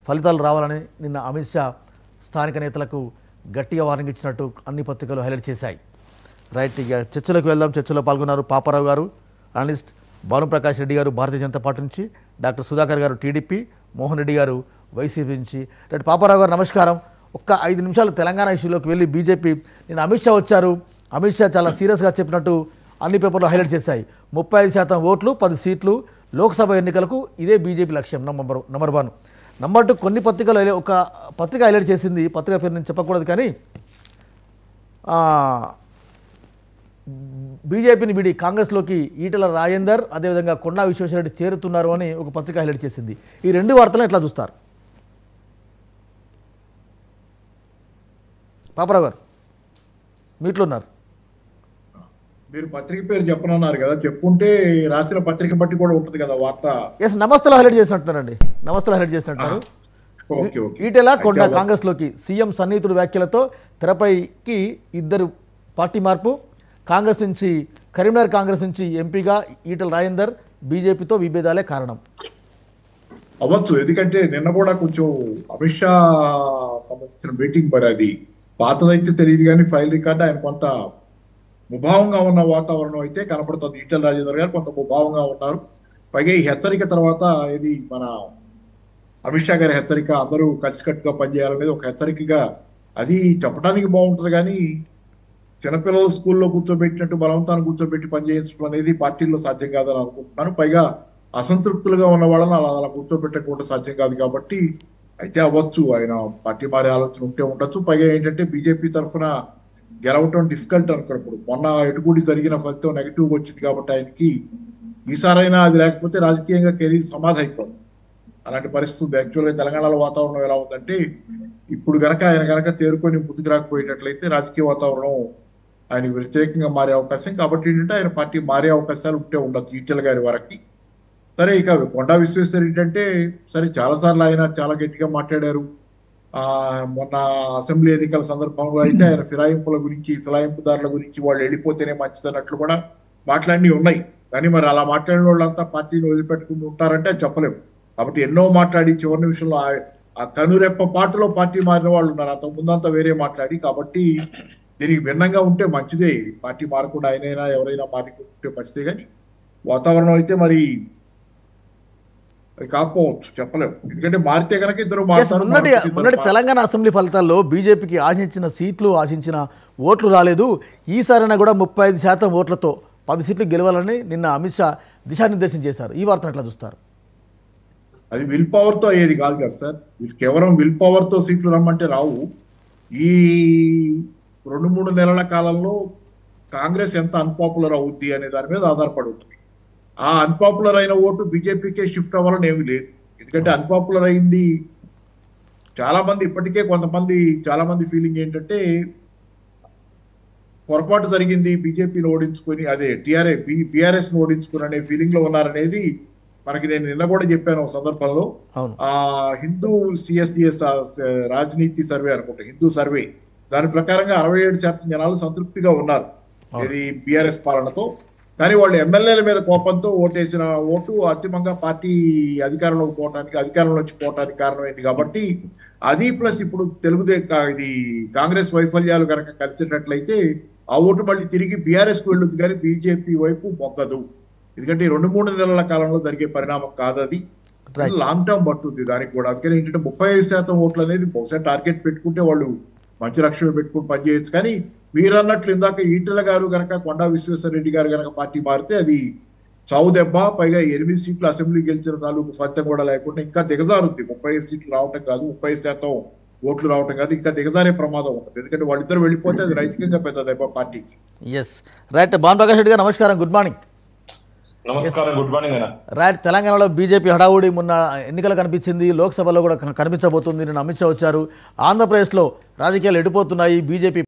ఫలితాలు రావాలని నిన్న అమిత్ షా స్థానిక నేతలకు గట్టిగా వార్నింగ్ ఇచ్చినట్టు అన్ని పత్రికలు హైలైట్ చేశాయి. రైట్, ఇక చర్చలకు వెళ్దాం. చర్చలో పాల్గొన్నారు పాపారావు గారు అనలిస్ట్, భానుప్రకాష్ రెడ్డి గారు భారతీయ జనతా పార్టీ నుంచి, డాక్టర్ సుధాకర్ గారు టీడీపీ, మోహన్ రెడ్డి గారు వైసీపీ నుంచి. రైట్, పాపారావు గారు నమస్కారం. ఒక్క 5 నిమిషాలు తెలంగాణ ఇష్యూలోకి వెళ్ళి బీజేపీ నిన్న అమిత్ షా వచ్చారు. అమిత్ షా చాలా సీరియస్గా చెప్పినట్టు అన్ని పేపర్లు హైలైట్ చేశాయి. 35% ఓట్లు, 10 సీట్లు లోక్సభ ఎన్నికలకు ఇదే బీజేపీ లక్ష్యం. నంబర్ 1. నంబర్ 2, కొన్ని పత్రికలు ఒక పత్రిక హైలైట్ చేసింది, పత్రిక పేరు నేను చెప్పకూడదు కానీ, బీజేపీని విడి కాంగ్రెస్లోకి ఈటెల రాజేందర్ అదేవిధంగా కొండా విశ్వేశ్వరరెడ్డి చేరుతున్నారు అని ఒక పత్రిక హైలైట్ చేసింది. ఈ 2 వార్తలను ఎట్లా చూస్తారు పాపారావు గారు? మీట్లో ఉన్నారు. మీరు పత్రిక పేరు చెప్పనన్నారు కదా, చెప్పుంటే రాసిన పత్రిక బట్టి కూడా ఉంటుంది కదా వార్త. ఎస్, నమస్తేలో హైలైట్ చేసినట్టున్నారండి. నమస్తేలో హైలైట్ చేసినట్టున్నారు. ఈటెల కొండా కాంగ్రెస్లోకి, సీఎం సన్నిహితుడు వ్యాఖ్యలతో తెరపైకి 2 పార్టీ మార్పు. కాంగ్రెస్ నుంచి కరీంనగర్ కాంగ్రెస్ నుంచి ఎంపీగా ఈటెల రాజేందర్, బీజేపీతో విభేదాలే కారణం అవ్వచ్చు. ఎందుకంటే నిన్న కూడా కొంచెం అమిత్ షా సంబంధించిన మీటింగ్, మరి అది పాతదైతే తెలియదు కానీ ఫైల్ రికార్డు ఆయన కొంత ముభావంగా ఉన్న వాతావరణం అయితే కనపడుతుంది. ఈటెల రాజేందర్ గారు కొంత ముభావంగా ఉన్నారు. పైగా ఈ హెచ్చరిక తర్వాత ఇది మన అమిత్ షా గారి హెచ్చరిక, అందరూ కలిసికట్టుగా పనిచేయాలనేది ఒక హెచ్చరికగా అది చెప్పడానికి బాగుంటుంది కానీ చిన్నపిల్లలు స్కూల్లో కూర్చోబెట్టినట్టు బలవంతాన్ని కూర్చోబెట్టి పనిచేయించడం అనేది పార్టీల్లో సాధ్యం కాదని అనుకుంటున్నాను. పైగా అసంతృప్తులుగా ఉన్న వాళ్ళని అలా కూర్చోబెట్టకుండా సాధ్యం కాదు కాబట్టి అయితే అవ్వచ్చు, ఆయన పార్టీ మారే ఆలోచన ఉంటే ఉండొచ్చు. పైగా ఏంటంటే బీజేపీ తరఫున గెలవటం డిఫికల్ట్ అనుకున్నప్పుడు మొన్న ఎటుకూడి జరిగిన ఫలితం నెగిటివ్గా వచ్చింది కాబట్టి ఆయనకి ఈసారైనా అది లేకపోతే రాజకీయంగా కెరీర్ సమాధి అయిపోయింది. అలాంటి పరిస్థితి యాక్చువల్గా తెలంగాణలో వాతావరణం ఎలా ఉందంటే ఇప్పుడు ఆయన గనక తేరుకొని ముందుకు రాకపోయేటట్లయితే రాజకీయ వాతావరణం ఆయనకు వ్యతిరేకంగా మారే అవకాశం. కాబట్టి ఏంటంటే ఆయన పార్టీ మారే అవకాశాలు ఉంటే ఉండొచ్చు ఈటెల గారి వరకు. సరే, ఇక కొండా విశ్వేశ్వరరెడ్డి అంటే సరే చాలాసార్లు ఆయన చాలా గట్టిగా మాట్లాడారు. మొన్న అసెంబ్లీ ఎన్నికల సందర్భంలో అయితే ఆయన ఫిరాయింపుదారుల గురించి వాళ్ళు వెళ్ళిపోతేనే మంచిదన్నట్లు కూడా మాట్లాడినవి ఉన్నాయి. కానీ మరి అలా మాట్లాడిన వాళ్ళంతా పార్టీని వదిలిపెట్టుకుని ఉంటారంటే చెప్పలేము. కాబట్టి ఎన్నో మాట్లాడి చివరి నిమిషంలో ఆ కనురెప్ప పాటలో పార్టీ మారిన వాళ్ళు ఉన్నారు. అంతకు ముందంతా వేరే మాట్లాడి. కాబట్టి దీనికి భిన్నంగా ఉంటే మంచిదే, పార్టీ మారకుండా ఆయనైనా ఎవరైనా మారికుంటే మంచిదే. కానీ వాతావరణం అయితే మరి అది కాకపోవచ్చు, చెప్పలేము. ఎందుకంటే మారితే కనుక ఇద్దరు మొన్నటి తెలంగాణ అసెంబ్లీ ఫలితాల్లో బీజేపీకి ఆశించిన సీట్లు, ఆశించిన ఓట్లు రాలేదు. ఈసారైనా కూడా 35% ఓట్లతో 10 సీట్లు గెలవాలని నిన్న అమిత్ షా దిశానిర్దేశం చేశారు. ఈ వార్తను ఎట్లా చూస్తారు? అది విల్ పవర్తో అయ్యేది కాదు కదా సార్. కేవలం విల్ పవర్తో సీట్లు రమ్మంటే రావు. ఈ 2-3 నెలల కాలంలో కాంగ్రెస్ ఎంత అన్పాపులర్ అవుద్ది అనే దాని మీద ఆధారపడి ఉంటుంది. ఆ అన్పాపులర్ అయిన ఓటు బీజేపీకే షిఫ్ట్ అవ్వాలని ఏమీ లేదు. ఎందుకంటే అన్పాపులర్ అయింది చాలా మంది, ఇప్పటికే చాలా మంది ఫీలింగ్ ఏంటంటే పొరపాటు జరిగింది, బీజేపీని ఓడించుకొని అదే బీఆర్ఎస్ ను ఓడించుకుని అనే ఫీలింగ్ లో ఉన్నారనేది మనకి నేను నిన్న కూడా చెప్పాను ఒక సందర్భంలో. ఆ హిందూ సిఎస్డిఎస్ రాజనీతి సర్వే అనుకుంటా, హిందూ సర్వే, దాని ప్రకారంగా 67% జనాలు సంతృప్తిగా ఉన్నారు ఇది బీఆర్ఎస్ పాలనతో. కానీ వాళ్ళు ఎమ్మెల్యేల మీద కోపంతో ఓటేసిన ఓటు అంతిమంగా పార్టీ అధికారంలోంచి పోవటానికి కారణమైంది. కాబట్టి అది ప్లస్ ఇప్పుడు ఇది కాంగ్రెస్ వైఫల్యాలు కనుక కలిసేటట్లయితే ఆ ఓటు మళ్ళీ తిరిగి బీఆర్ఎస్ కు వెళ్ళుద్ది కానీ బీజేపీ వైపు మొగ్గదు. ఎందుకంటే 2-3 నెలల కాలంలో జరిగే పరిణామం కాదు, అది లాంగ్ టర్మ్ పట్టుద్ది దానికి కూడా. అందుకని ఏంటంటే 35% ఓట్లు అనేది బహుశా టార్గెట్ పెట్టుకుంటే వాళ్ళు మంచి లక్ష్యం పెట్టుకుని పనిచేయచ్చు. కానీ మీరు అన్నట్లు ఇందాక ఈటెల గారు కనుక కొండా విశ్వేశ్వరరెడ్డి గారు కనుక పార్టీ మారితే అది చావు దెబ్బ. పైగా 8 సీట్లు అసెంబ్లీ గెలిచిన తాలూకు ఫలితం కూడా లేకుండా ఇంకా దిగజారుద్ది. 35 సీట్లు రావటం కాదు, 30% ఓట్లు రావటం కాదు, ఇంకా దిగజారే ప్రమాదం ఉంటుంది. ఎందుకంటే వాళ్ళిద్దరు వెళ్ళిపోతే అది నైతికంగా పెద్ద దెబ్బ పార్టీకి. Yes, right. భానుప్రకాష్ రెడ్డి గారు నమస్కారం, గుడ్ మార్నింగ్. నమస్కారం, గుడ్ మార్నింగ్ అన్న. రైట్, తెలంగాణలో బీజేపీ హడావుడి మొన్న ఎన్నికలు కనిపించింది, లోక్సభలో కూడా కనిపించబోతుంది. నిన్న అమిత్ షా వచ్చారు. ఆంధ్రప్రదేశ్లో రాజకీయాలు ఎడిపోతున్నాయి, బీజేపీ